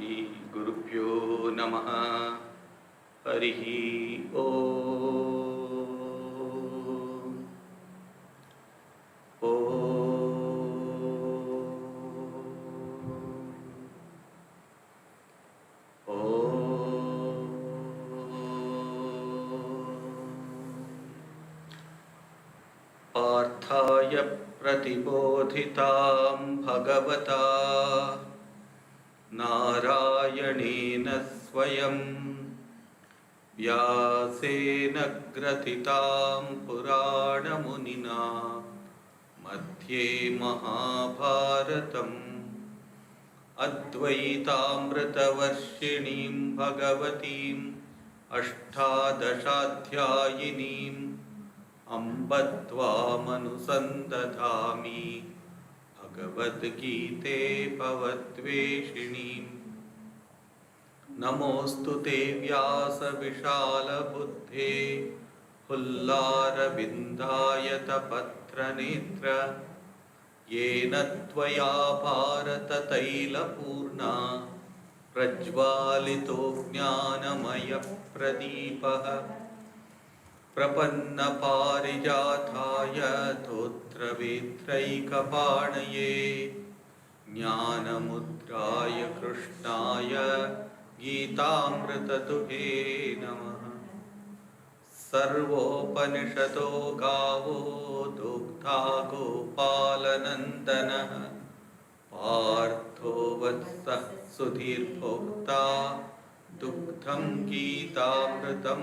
श्रीगुरुभ्यो नमः। हरिः ओम्। पार्थाय प्रतिबोधितां भगवता नारायणेन स्वयं व्यासेन ग्रथितां पुराणमुनिना मध्ये महाभारतम् अद्वैतामृतवर्षिणीं भगवतीम् अष्टादशाध्यायिनीम् अम्ब त्वामनुसन्दधामि भगवद्गीते भवद्वेषिणीम्। नमोऽस्तु ते व्यासविशालबुद्धे हुल्लारविन्दायतपत्रनेत्र येन त्वया भारततैलपूर्णा प्रज्वालितो ज्ञानमयप्रदीपः प्रपन्नपारिजाताय तोत्रवेत्रैकपाणये ज्ञानमुद्राय कृष्णाय गीतामृततुहे नमः। सर्वोपनिषदो गावो दुग्धा गोपालनन्दनः पार्थो वत्सः सुधीर्भोक्ता दुग्धं गीतामृतं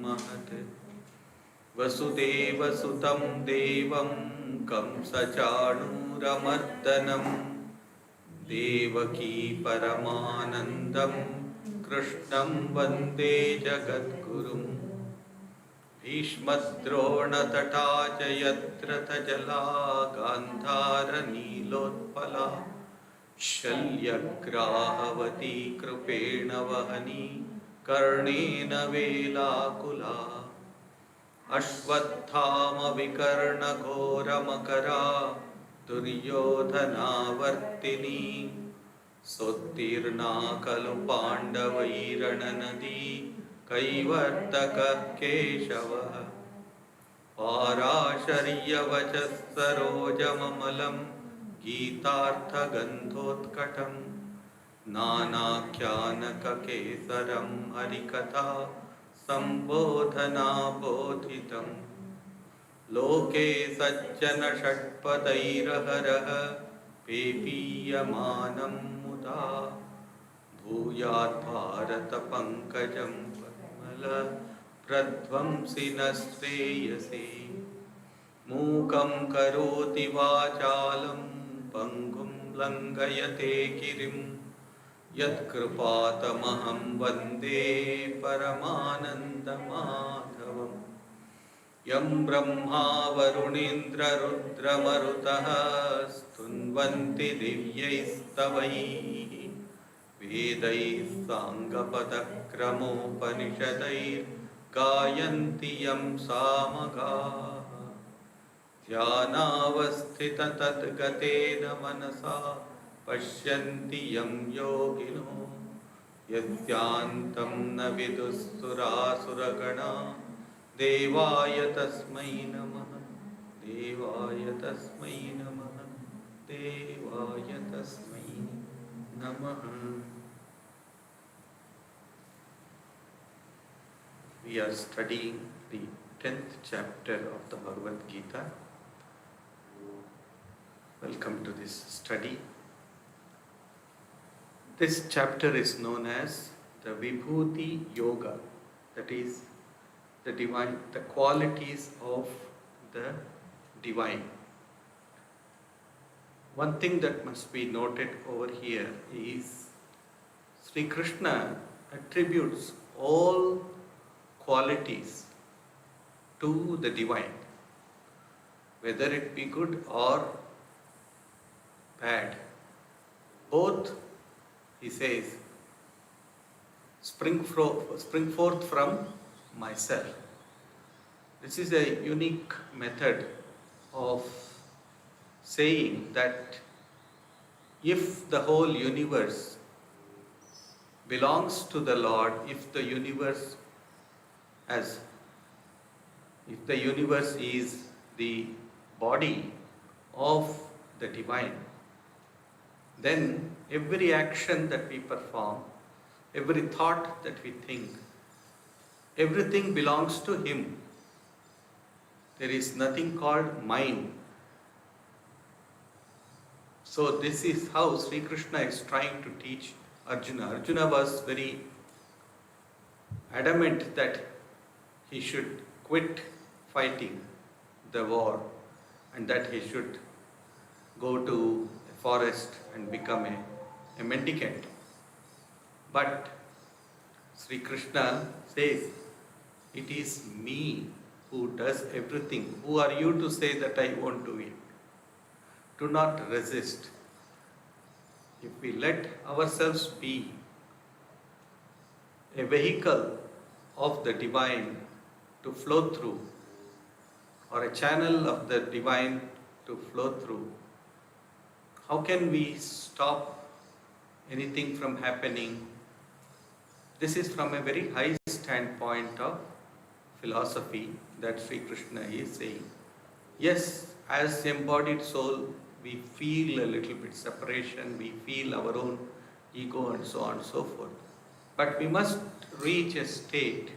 महत्। वसुदेवसुतं देवं कंसचाणूरमर्दनं देवकी परमानन्दं कृष्णं वन्दे जगद्गुरुं। भीष्मद्रोणतटा च यत्र तजला गान्धारनीलोत्पला शल्यग्राहवती कृपेण वहनी कर्णेन वेलाकुला। अश्वत्थामविकर्णघोरमकरा दुर्योधनावर्तिनी सोत्तीर्णा खलु पाण्डवैरणनदी कैवर्तकः केशवः। पाराशर्यवचः सरोजममलं गीतार्थगन्धोत्कटं नानाख्यानककेसरं हरिकथा सम्बोधनाबोधितं। लोके सज्जन षट्पदैरहरः पेपीयमानं मुदा भूयाद्भारतपङ्कजं प्रध्वंसि न श्रेयसे। मूकं करोति वाचालं पङ्गुं लङ्घयते गिरिं यत्कृपातमहं वन्दे परमानन्दमाधवम्। यं ब्रह्मा वरुणीन्द्ररुद्रमरुतः स्तुन्वन्ति दिव्यैस्तवैः वेदैः साङ्गपदक्रमोपनिषदैर्गायन्ति यं सामगाः। ध्यानावस्थिततद्गतेन मनसा पश्यन्ति यं योगिनो यस्यान्तं न विदुःसुरासुरगणा देवाय तस्मै नमः। देवाय तस्मै नमः। देवाय तस्मै नमः। We are studying the 10th chapter of the Bhagavad Gita. Welcome to this study. This chapter is known as the Vibhuti Yoga, that is the divine, the qualities of the divine. One thing that must be noted over here is Sri Krishna attributes all qualities to the divine, whether it be good or bad. Both, he says, spring forth from myself. This is a unique method of saying that if the whole universe belongs to the Lord if the universe has, if the universe is the body of the divine, then every action that we perform, every thought that we think, everything belongs to Him. There is nothing called mine. So this is how Sri Krishna is trying to teach Arjuna. Arjuna was very adamant that he should quit fighting the war and that he should go to a forest and become a mendicant. But Sri Krishna says, it is me who does everything. Who are you to say that I won't do it? Do not resist. If we let ourselves be a vehicle of the divine to flow through, or a channel of the divine to flow through, how can we stop anything from happening? This is from a very high standpoint of philosophy that Sri Krishna is saying. Yes, as embodied soul, we feel a little bit separation, we feel our own ego and so on and so forth. But we must reach a state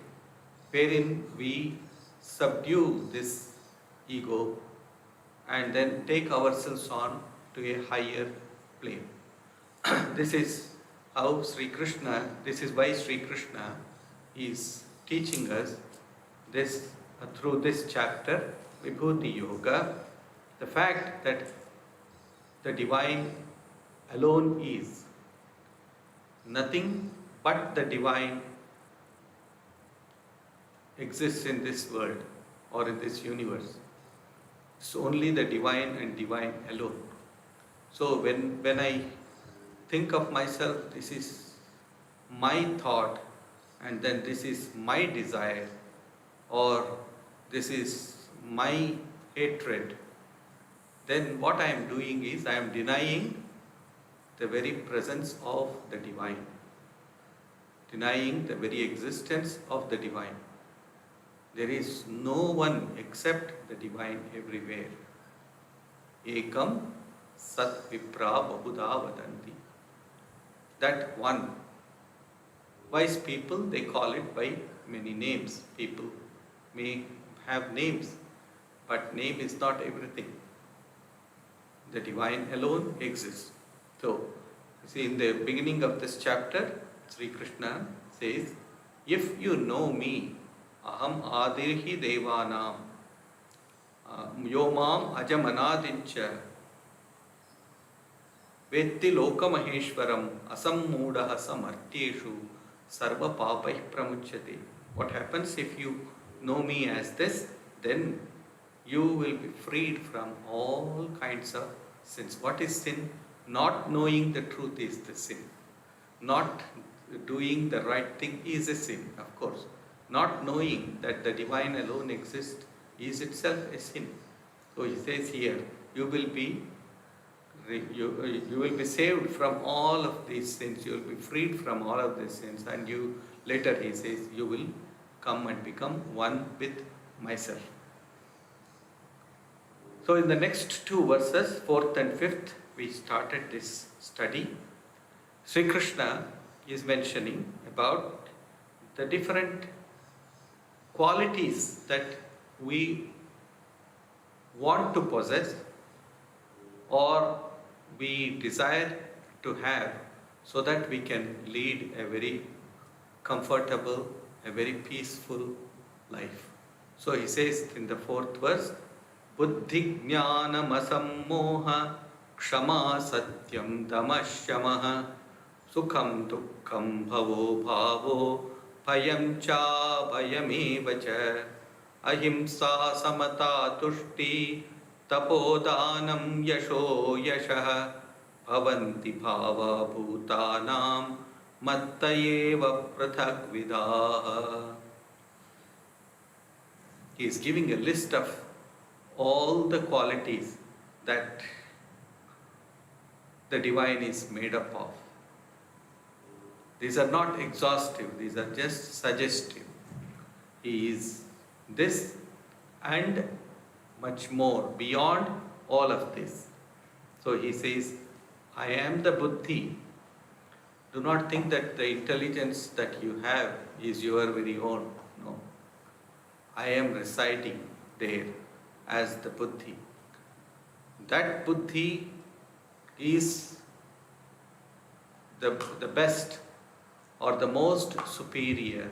wherein we subdue this ego and then take ourselves on to a higher plane. This is how Sri Krishna, this is why Sri Krishna is teaching us this through this chapter, Vibhuti Yoga, the fact that the divine alone is. Nothing but the divine exists in this world or in this universe. It's only the divine and divine alone. So when I think of myself, this is my thought, and then this is my desire, or this is my hatred, then what I am doing is I am denying the very presence of the divine, denying the very existence of the divine. There is no one except the divine everywhere. Ekam sat vipra bahuda vadanti. That one. Wise people, they call it by many names. People may have names, but name is not everything. The divine alone exists. So, you see, in the beginning of this chapter, Sri Krishna says, if you know me, aham adirhi devanam, yomam ajam anadincha, vetti lokamaheshwaram, asammudaha samartyeshu, sarva papai pramuchyate. What happens if you know me as this? Then you will be freed from all kinds of sins. What is sin? Not knowing the truth is the sin. Not doing the right thing is a sin, of course. Not knowing that the divine alone exists is itself a sin. So he says here, you will be saved from all of these sins. You will be freed from all of these sins, and you later he says you will come and become one with myself. So in the next two verses, 4th and 5th, we started this study. Sri Krishna is mentioning about the different qualities that we want to possess or we desire to have, so that we can lead a very comfortable, a very peaceful life. So he says in the 4th verse, Buddhi jnanam asammoha kshama satyam damashamaha sukham dukkham bhavo bhavo bhayam cha bhayamevacha ahimsa samata tushti tapodanam yasho yashah bhavanti bhava bhutanam mattayeva prathak vidaha. He is giving a list of all the qualities that the divine is made up of. These are not exhaustive, these are just suggestive. He is this and much more beyond all of this. So he says, I am the Buddhi. Do not think that the intelligence that you have is your very own. No. I am residing there as the Buddhi. That Buddhi is the best or the most superior,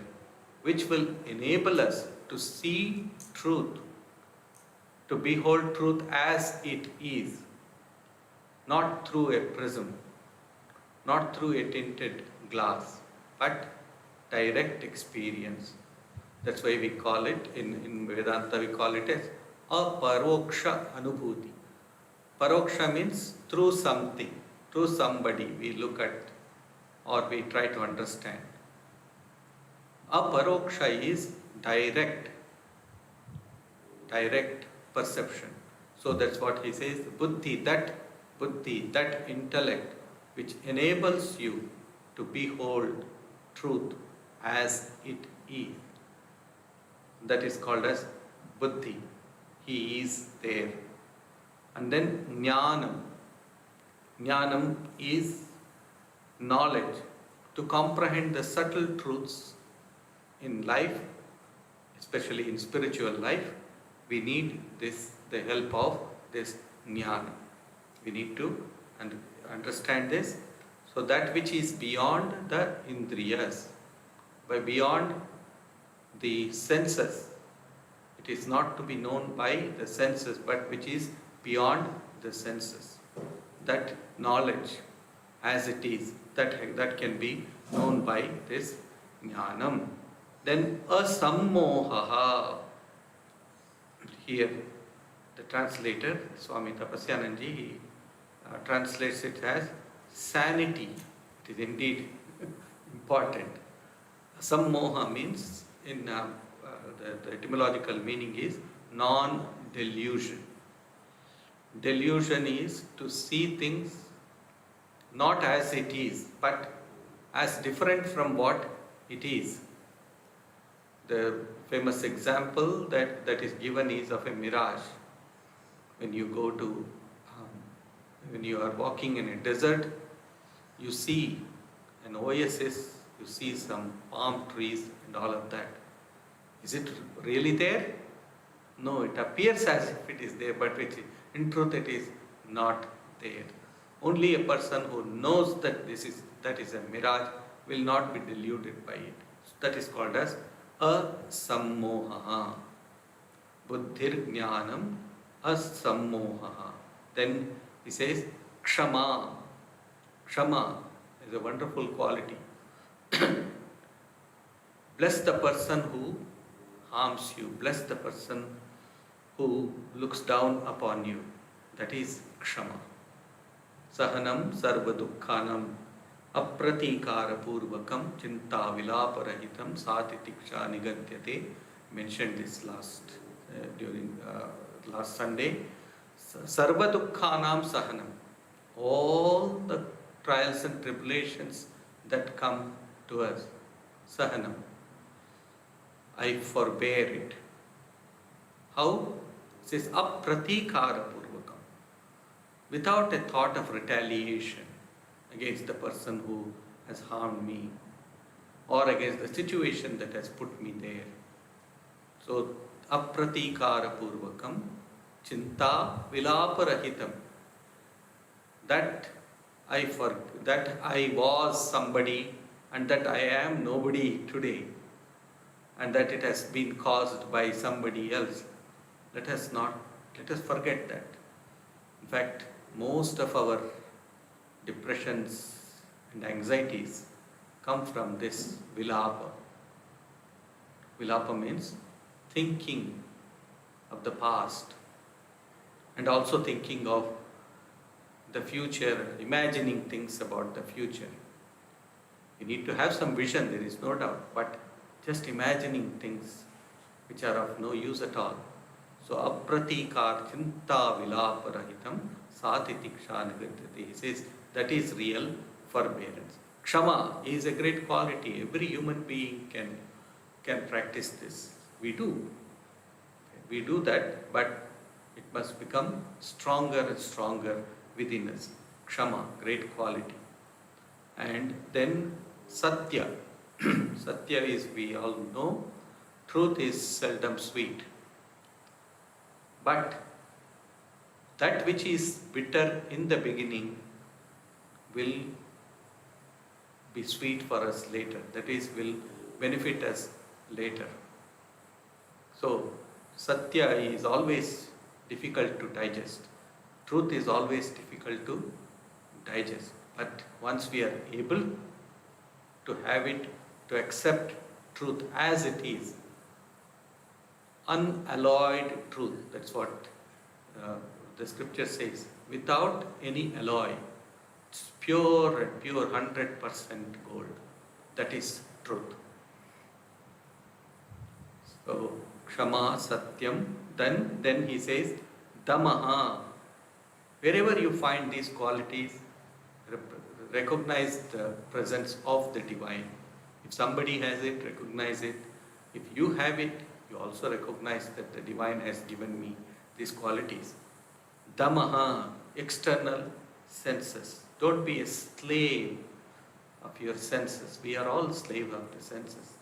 which will enable us to see truth, to behold truth as it is, not through a prism, not through a tinted glass, but direct experience. That's why we call it, in Vedanta we call it as aparoksha anubhuti. Paroksha means through something, through somebody we look at or we try to understand. Aparoksha is direct perception. So that's what he says, buddhi, that intellect which enables you to behold truth as it is. That is called as buddhi. He is there. And then jnanam. Jnanam is knowledge. To comprehend the subtle truths in life, especially in spiritual life, we need the help of this jnana. We need to understand this. So that which is beyond the indriyas, by beyond the senses, it is not to be known by the senses, but which is beyond the senses. That knowledge as it is, that can be known by this jnanam. Then asammohaha. Here the translator, Swami Tapasyananji, he translates it as sanity. It is indeed important. Sammoha means, in the etymological meaning is non-delusion. Delusion is to see things not as it is, but as different from what it is. The famous example that is given is of a mirage. When you go to, when you are walking in a desert, you see an oasis, you see some palm trees and all of that. Is it really there? No, it appears as if it is there, but in truth it is not there. Only a person who knows that that is a mirage will not be deluded by it. So that is called as asammoha. Buddhir jnanam asammoha. Then he says kshama. Kshama is a wonderful quality. Bless the person who harms you. Bless the person who looks down upon you. That is kshama. Sahanam sarva dukkhanam apratikara purvakam chinta vilaparahitam satitiksha nigadyate. Mentioned this during last Sunday. Sarva dukkhanam sahanam. All the trials and tribulations that come to us. Sahanam. I forbear it. How? It says apratikara purvakam. Without a thought of retaliation against the person who has harmed me or against the situation that has put me there. So, apratikara purvakam chinta vilaparahitam. That I was somebody and that I am nobody today, and that it has been caused by somebody else. Let us forget that. In fact, most of our depressions and anxieties come from this vilapa. Vilapa means thinking of the past and also thinking of the future, imagining things about the future. You need to have some vision, there is no doubt, but just imagining things which are of no use at all. So, apratikar chinta vilaparahitam satitiksha nigadyate. He says that is real forbearance. Kshama is a great quality. Every human being can practice this. We do. We do that, but it must become stronger and stronger within us. Kshama, great quality. And then Satya. Satya is, we all know, truth is seldom sweet. But that which is bitter in the beginning will be sweet for us later. That is, will benefit us later. So, Satya is always difficult to digest. Truth is always difficult to digest. But once we are able to have it, to accept truth as it is, unalloyed truth, that's what the scripture says, without any alloy, it's pure and pure 100% gold. That is truth. So, Kshama, Satyam, then he says, Damaha. Wherever you find these qualities, recognize the presence of the divine. If somebody has it, recognize it. If you have it, you also recognize that the divine has given me these qualities. Damaha, external senses. Don't be a slave of your senses. We are all slave of the senses.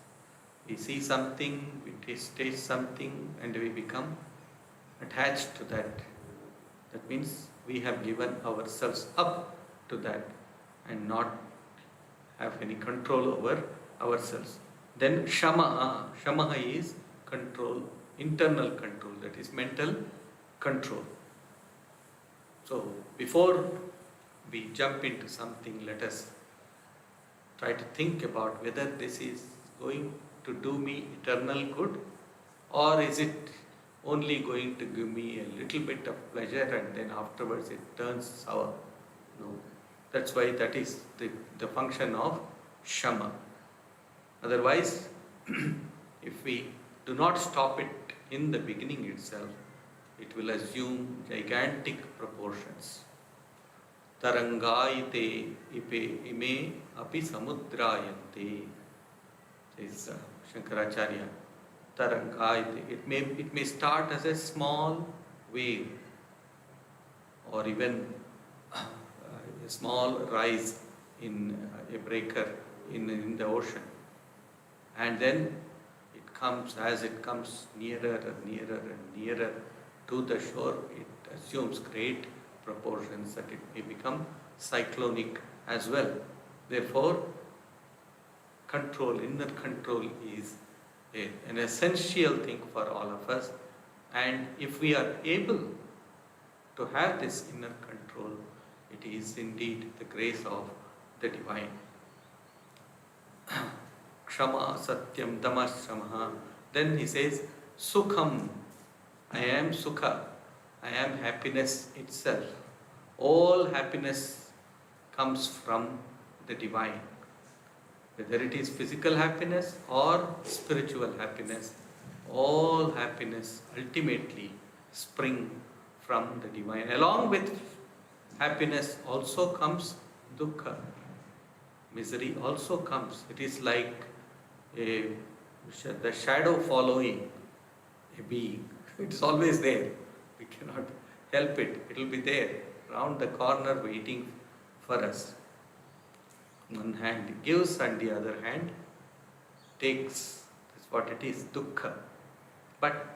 We see something, we taste something, and we become attached to that. That means we have given ourselves up to that and not have any control over ourselves. Then Shamaha. Shamaha is control, internal control, that is mental control. So before we jump into something, let us try to think about whether this is going to do me eternal good, or is it only going to give me a little bit of pleasure and then afterwards it turns sour. No. That's why that is the function of Shama. Otherwise, if we do not stop it in the beginning itself, it will assume gigantic proportions. Tarangaite ime api samudrayante, says Shankaracharya. Tarangaite. It may start as a small wave or even a small rise in a breaker in the ocean. And then it comes, as it comes nearer and nearer and nearer to the shore, it assumes great proportions that it may become cyclonic as well. Therefore, control, inner control is an essential thing for all of us. And if we are able to have this inner control, it is indeed the grace of the divine. Kshama, Satyam, Damashamaha. Then he says, Sukham. I am Sukha. I am happiness itself. All happiness comes from the divine. Whether it is physical happiness or spiritual happiness, all happiness ultimately spring from the divine. Along with happiness also comes dukkha. Misery also comes. It is like the shadow following a being. It's always there. We cannot help it. It will be there, round the corner waiting for us. One hand gives and the other hand takes. That's what it is, dukkha. But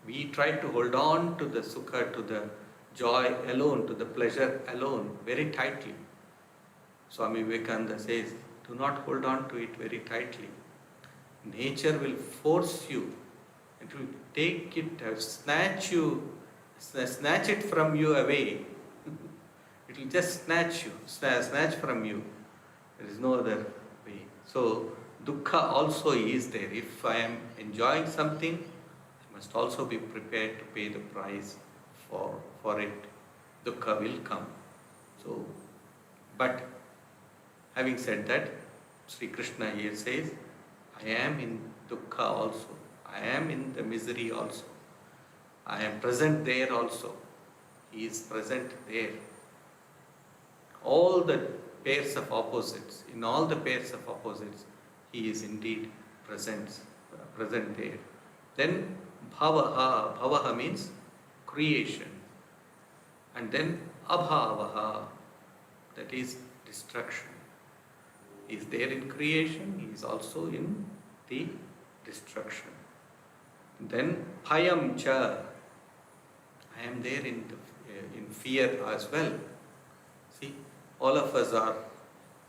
we try to hold on to the sukha, to the joy alone, to the pleasure alone, very tightly. Swami Vivekananda says, do not hold on to it very tightly. Nature will force you. It will take it, snatch it from you away. It will just snatch from you. There is no other way. So, dukkha also is there. If I am enjoying something, I must also be prepared to pay the price for it. Dukkha will come. So, but having said that, Sri Krishna here says, I am in dukkha also. I am in the misery also. I am present there also. He is present there. All the pairs of opposites, in all the pairs of opposites, he is indeed present there. Then bhavaha means creation. And then abhavaha, that is destruction. He is there in creation, he is also in the destruction. Then bhayam cha, I am there in fear as well. See, all of us are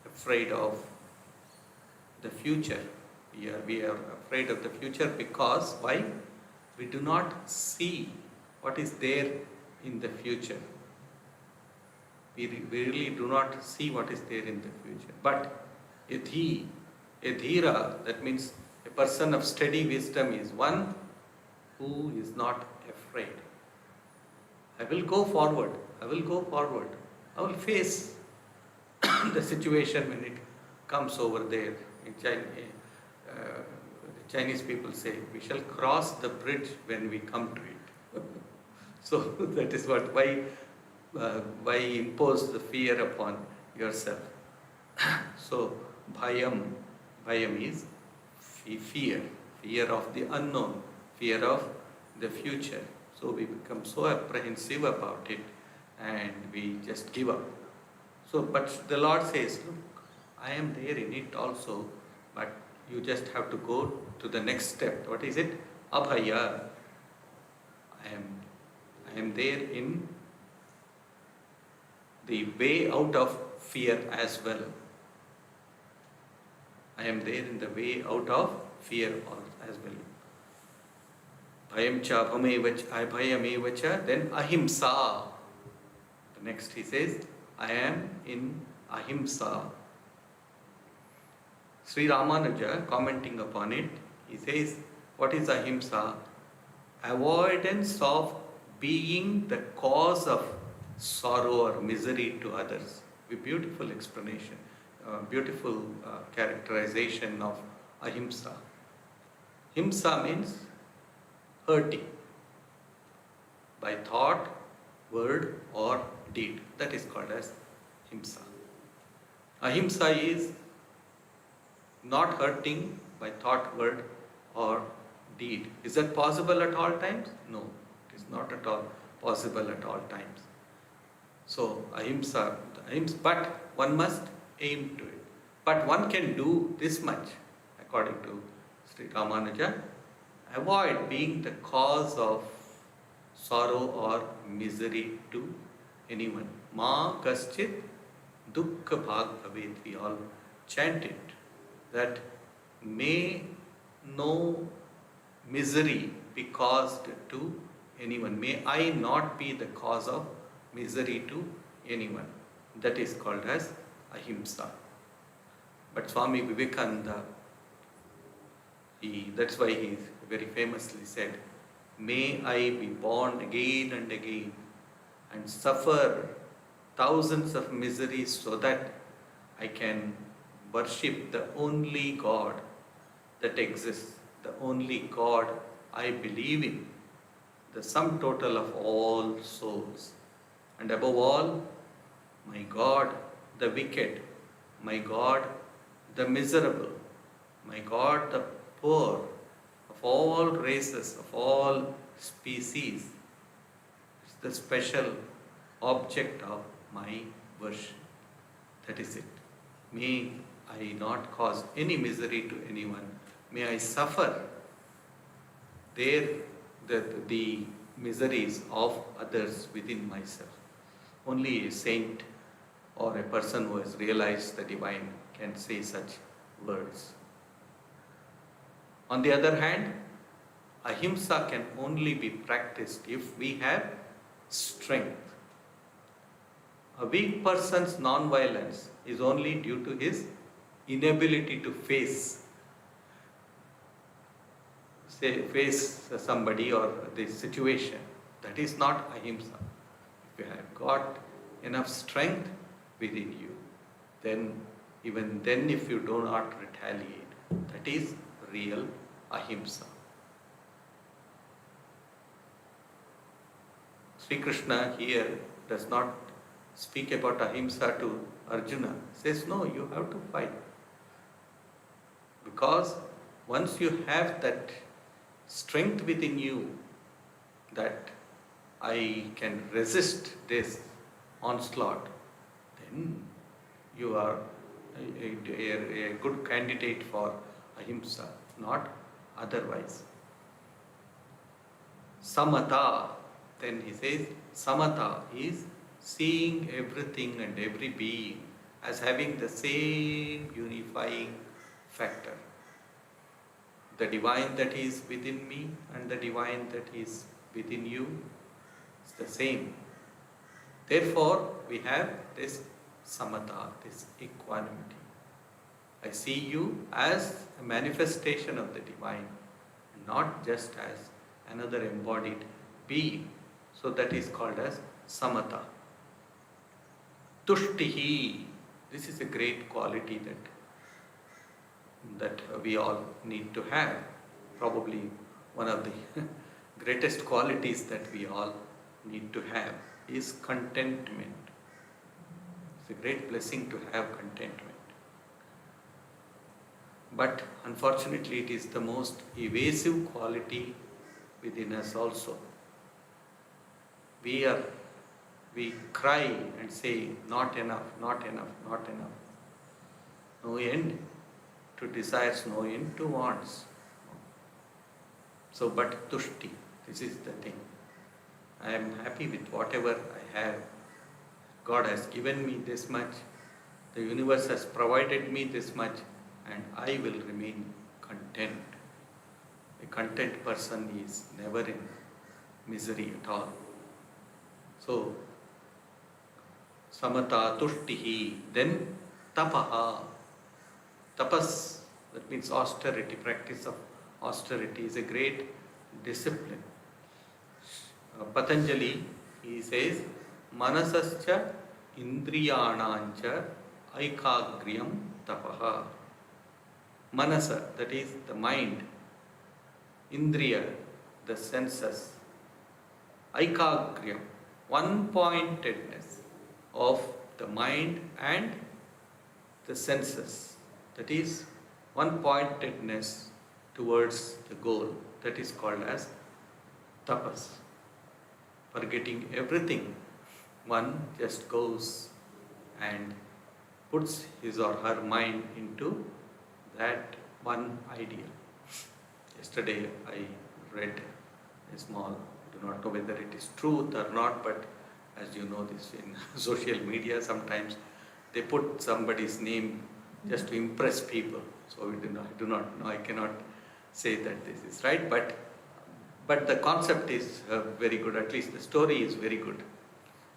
afraid of the future. We are afraid of the future because why? We do not see what is there in the future. We really do not see what is there in the future. But adhira, that means a person of steady wisdom is one who is not afraid. I will go forward. I will face the situation when it comes over there. In China, the Chinese people say, we shall cross the bridge when we come to it. So that is why impose the fear upon yourself. So bhayam is fear of the unknown, fear of the future. So we become so apprehensive about it and we just give up. So, but the Lord says, look, I am there in it also, but you just have to go to the next step. What is it? Abhaya. I am there in the way out of fear as well. I am there in the way out of fear as well. Bhayam cha abhayamevacha, then ahimsa. The next he says, I am in ahimsa. Sri Ramanuja, commenting upon it, he says, what is ahimsa? Avoidance of being the cause of sorrow or misery to others. A beautiful explanation, beautiful characterization of ahimsa. Himsa means hurting by thought, word or deed. That is called as himsa. Ahimsa is not hurting by thought, word or deed. Is that possible at all times? No, it is not at all possible at all times. So ahimsa, but one must aim to it. But one can do this much, according to Sri Ramanuja: avoid being the cause of sorrow or misery to anyone. Ma kaschit dukkha bhag bhavet. We all chant it, that may no misery be caused to anyone. May I not be the cause of misery to anyone. That is called as ahimsa. But Swami Vivekananda, that's why he very famously said, may I be born again and again and suffer thousands of miseries so that I can worship the only God that exists, the only God I believe in, the sum total of all souls. And above all, my God, the wicked, my God, the miserable, my God, the poor, of all races, of all species, is the special object of my worship. That is it. May I not cause any misery to anyone. May I suffer the miseries of others within myself. Only a saint or a person who has realized the divine can say such words. On the other hand, ahimsa can only be practiced if we have strength. A weak person's non-violence is only due to his inability to face somebody or the situation. That is not ahimsa. If you have got enough strength within you, then even then if you do not retaliate, that is real ahimsa. Sri Krishna here does not speak about ahimsa to Arjuna, says, no, you have to fight. Because once you have that strength within you that I can resist this onslaught, then you are a good candidate for ahimsa, not otherwise. Samatha, then he says, samatha is seeing everything and every being as having the same unifying factor. The divine that is within me and the divine that is within you is the same. Therefore, we have this samatha, this equanimity. I see you as a manifestation of the divine, not just as another embodied being. So that is called as samatha. Tushtihi, this is a great quality that we all need to have. Probably one of the greatest qualities that we all need to have is contentment. It's a great blessing to have contentment. But unfortunately, it is the most evasive quality within us also. We cry and say, not enough, not enough, not enough. No end to desires, no end to wants. So, but tushti, this is the thing. I am happy with whatever I have. God has given me this much. The universe has provided me this much, and I will remain content. A content person is never in misery at all. So, samatha tushtihi, then tapaha. Tapas, that means austerity, practice of austerity is a great discipline. Patanjali, he says, manasascha indriyanancha aikagryam tapaha. Manasa, that is the mind. Indriya, the senses. Aikagryam, one-pointedness of the mind and the senses. That is one-pointedness towards the goal. That is called as tapas. Forgetting everything, one just goes and puts his or her mind into that one idea. Yesterday I read a small, I do not know whether it is truth or not, but as you know this in social media sometimes they put somebody's name just to impress people. So I do not know, I cannot say that this is right, but the concept is very good, at least the story is very good.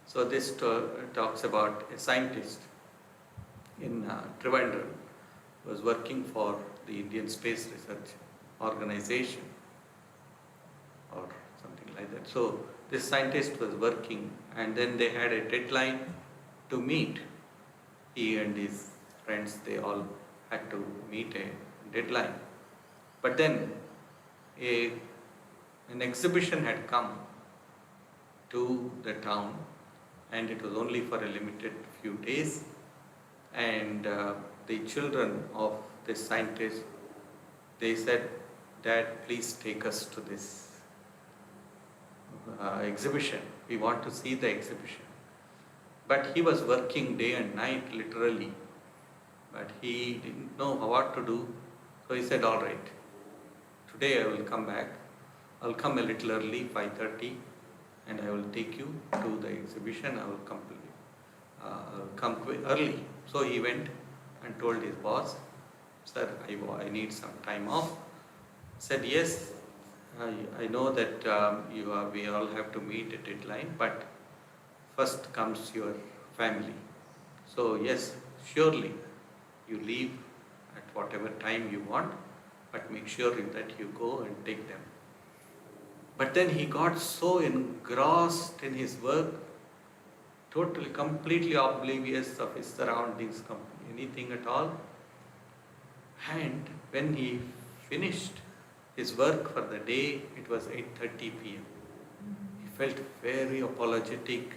So this talks about a scientist in Trivandrum who was working for the Indian Space Research Organization or something like that. So this scientist was working, and then they had a deadline to meet. He and his friends, they all had to meet a deadline. But then an exhibition had come to the town, and it was only for a limited few days, and the children of this scientist, they said, "Dad, please take us to this exhibition. We want to see the exhibition." But he was working day and night literally, but he didn't know what to do. So he said, "All right, today I will come back. I'll come a little early, 5:30, and I will take you to the exhibition. I will come early." So he went and told his boss, "Sir, I need some time off." He said, "Yes, I know that we all have to meet a deadline, but first comes your family. So yes, surely you leave at whatever time you want, but make sure that you go and take them." But then he got so engrossed in his work, totally, completely oblivious of his surroundings, anything at all. And when he finished his work for the day, it was 8:30 p.m. He felt very apologetic,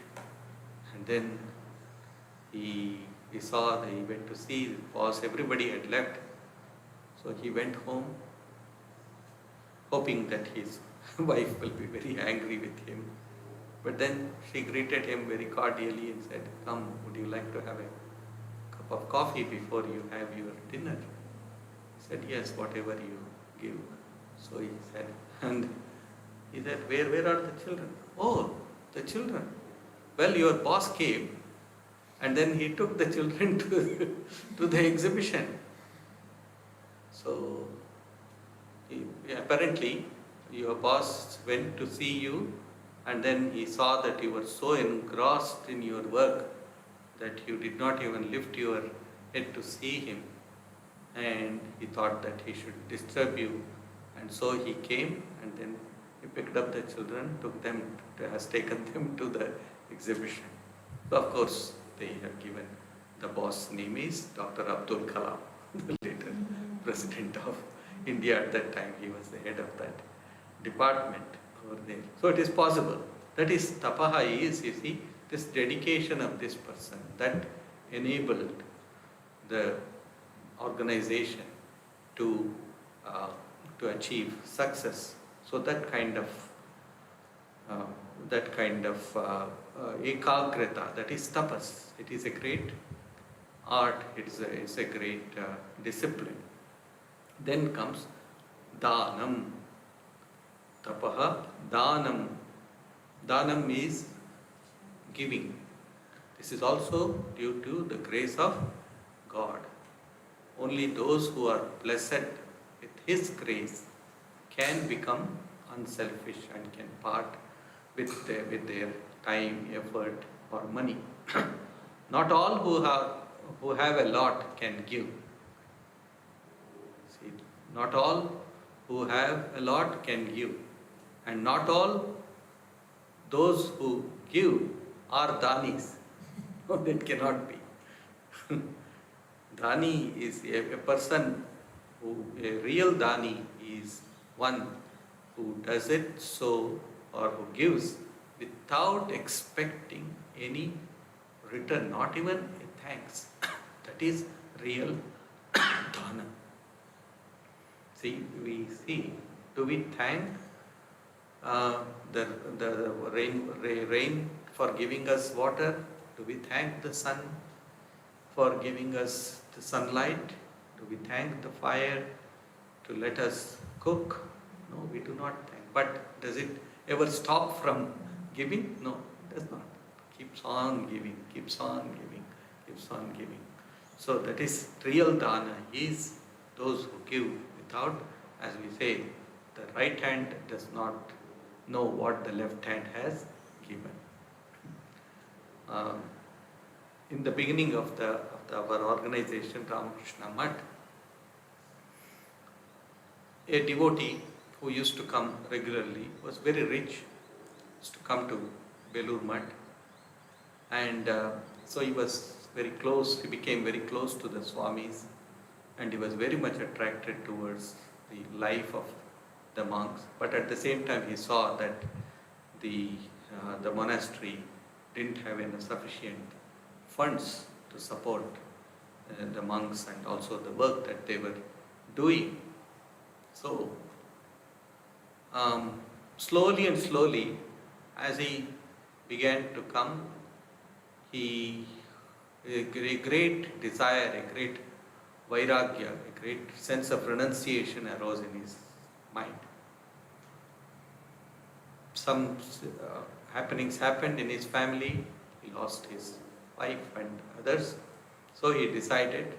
and then he saw that he went to see his boss, everybody had left. So he went home hoping that his wife will be very angry with him. But then she greeted him very cordially and said, "Come, would you like to have a cup of coffee before you have your dinner?" He said, "Yes, whatever you give." So he said, and he said, where are the children?" "Oh, the children. Well, your boss came and then he took the children to the exhibition." So apparently your boss went to see you, and then he saw that you were so engrossed in your work that you did not even lift your head to see him, and he thought that he should disturb you, and so he came and then he picked up the children, has taken them to the exhibition. So of course they have given, the boss name is Dr. Abdul Kalam, the later president of India. At that time he was the head of that department over there. So it is possible. That is, tapaha is, you see, this dedication of this person that enabled the organization to achieve success. So that kind of ekagrata, that is tapas. It is a great art. It's a great discipline. Then comes danam. Tapaha, danam. Danam is giving. This is also due to the grace of God. Only those who are blessed with His grace can become unselfish and can part with their time, effort, or money. Not all who have a lot can give. See, not all who have a lot can give, and not all those who give are danis. No, that cannot be. Dani is a person a real dani is one who does it so, or who gives without expecting any return, not even a thanks. That is real dana. Do we thank the rain for giving us water? Do we thank the sun for giving us the sunlight? Do we thank the fire to let us cook? No, we do not thank. But does it ever stop from giving? No, it does not. Keeps on giving, keeps on giving, keeps on giving. So that is real dana, is those who give without, as we say, the right hand does not know what the left hand has given. In the beginning of our organization, Ramakrishna Mutt, a devotee who used to come regularly, was very rich, used to come to Belur Mutt, and so he was very close, he became very close to the Swamis, and he was very much attracted towards the life of the monks. But at the same time he saw that the monastery didn't have enough sufficient funds to support the monks and also the work that they were doing. So slowly and slowly, as he began to come, a great desire, a great vairagya, a great sense of renunciation arose in his mind. Some happenings happened in his family. He lost his wife and others. So he decided,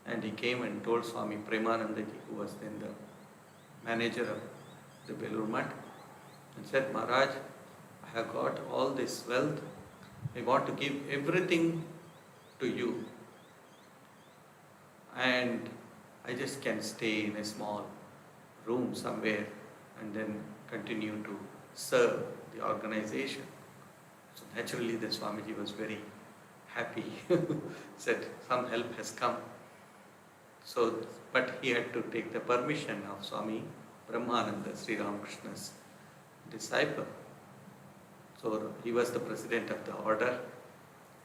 and he came and told Swami Premanandaji, who was then the manager of the Belur Mutt, and said, "Maharaj, I have got all this wealth. I want to give everything to you. And I just can stay in a small room somewhere and then continue to serve the organization." So naturally the Swamiji was very happy, said some help has come. So, but he had to take the permission of Swami Brahmananda, Sri Ramakrishna's disciple. So he was the president of the order.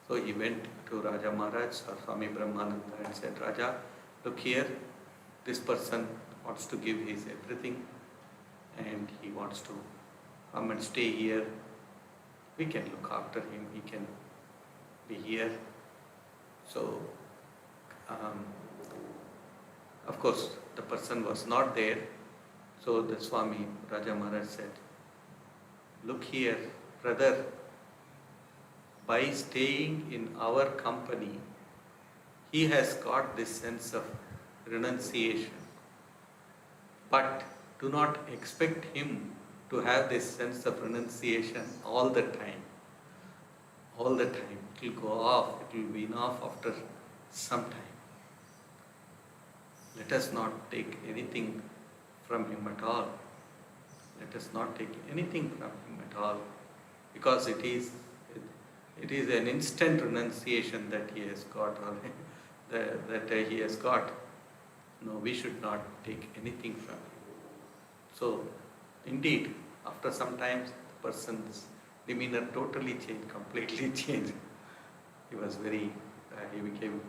So he went to Raja Maharaj or Swami Brahmananda and said, Raja, look here, this person wants to give his everything and he wants to come and stay here. We can look after him, he can be here. So, of course, the person was not there. So the Swami Raja Maharaj said, look here, brother, by staying in our company, he has got this sense of renunciation. But do not expect him to have this sense of renunciation all the time. All the time. It will go off, it will wean off after some time. Let us not take anything from him at all. Let us not take anything from him at all, because it is an instant renunciation that he has got, or that he has got. No, we should not take anything from him. So, indeed, after some time, the person's demeanor totally changed, completely changed. He was he became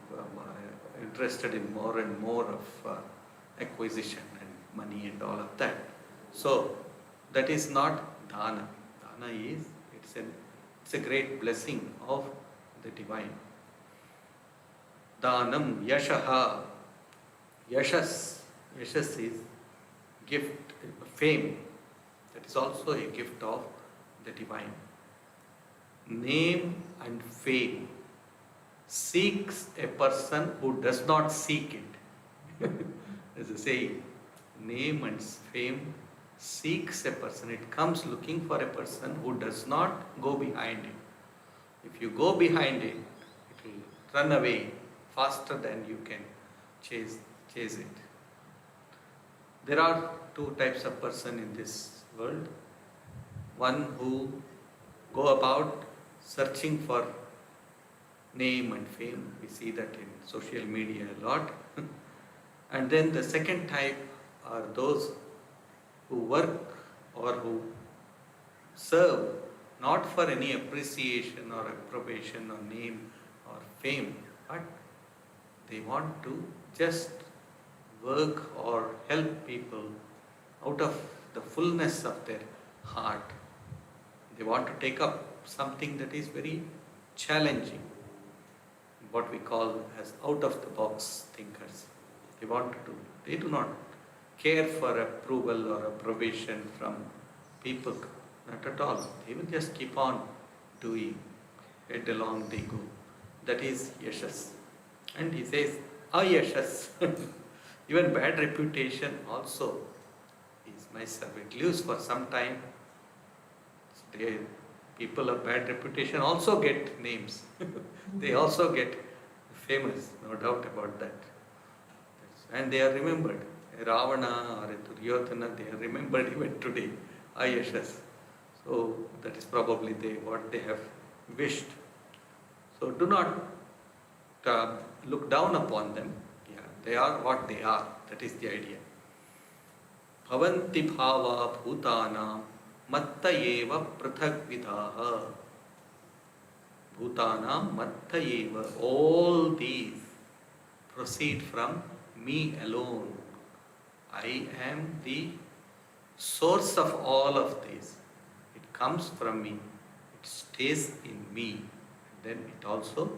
interested in more and more of acquisition and money and all of that. So, that is not dana. Dana is, it's a great blessing of the divine. Danam yashaha. Yashas is gift, fame. That is also a gift of the divine. Name and fame seeks a person who does not seek it. As I say, name and fame seeks a person. It comes looking for a person who does not go behind it. If you go behind it, it will run away faster than you can chase it. There are two types of person in this world. One who go about searching for name and fame. We see that in social media a lot. And then the second type are those who work or who serve not for any appreciation or approbation or name or fame, but they want to just work or help people out of the fullness of their heart. They want to take up something that is very challenging, what we call as out of the box thinkers. They do not care for approval or approbation from people, not at all. They will just keep on doing, head along they go. That is yashas. And he says, ayashas. Even bad reputation also is my servant. It lives for some time. People of bad reputation also get names. They also get famous, no doubt about that. And they are remembered. A Ravana or a Duryodhana, they are remembered even today. Ayashas. So that is probably what they have wished. So do not look down upon them. Yeah, they are what they are. That is the idea. Bhavanti bhava bhutana matta eva prathak vidaha. Bhutana matta eva. All these proceed from me alone. I am the source of all of this. It comes from me. It stays in me. Then it also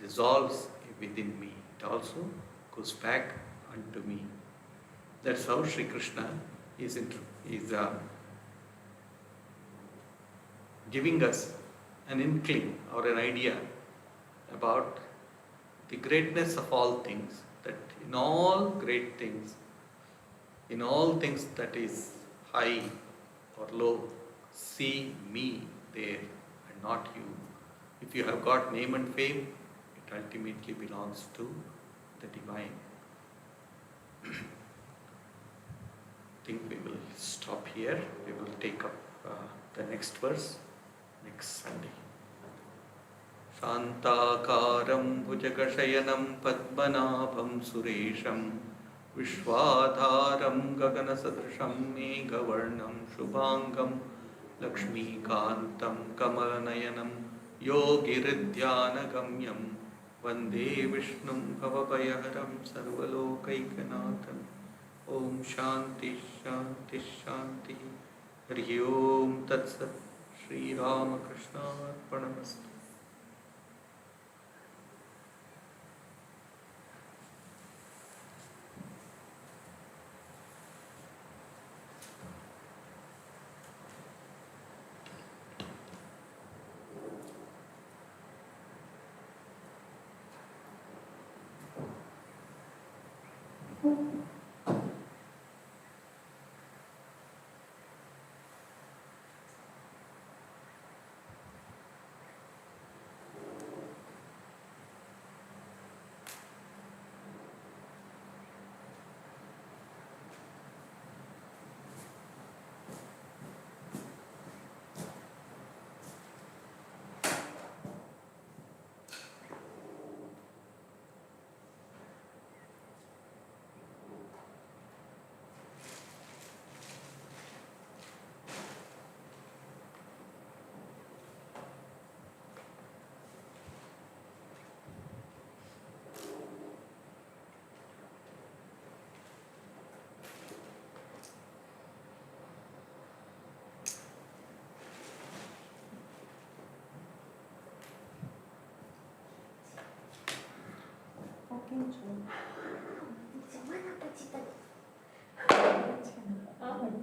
dissolves within me. It also goes back unto me. That's how Sri Krishna is giving us an inkling or an idea about the greatness of all things, that in all great things, in all things that is high or low, see me there and not you. If you have got name and fame, it ultimately belongs to the divine. I think we will stop here. We will take up the next verse next Sunday. Shantakaram bhujagashayanam padmanabham suresham Vishwadharam gaganasadrisham meghavarnam shubhangam Lakshmikantam kamalanayanam योगिरिध्यानगम्यं वन्दे विष्णुं भवभयहरं सर्वलोकैकनाथम्। ॐ शान्ति शान्ति शान्तिः। हरिः ओं तत्सत्। श्रीरामकृष्णार्पणमस्तु।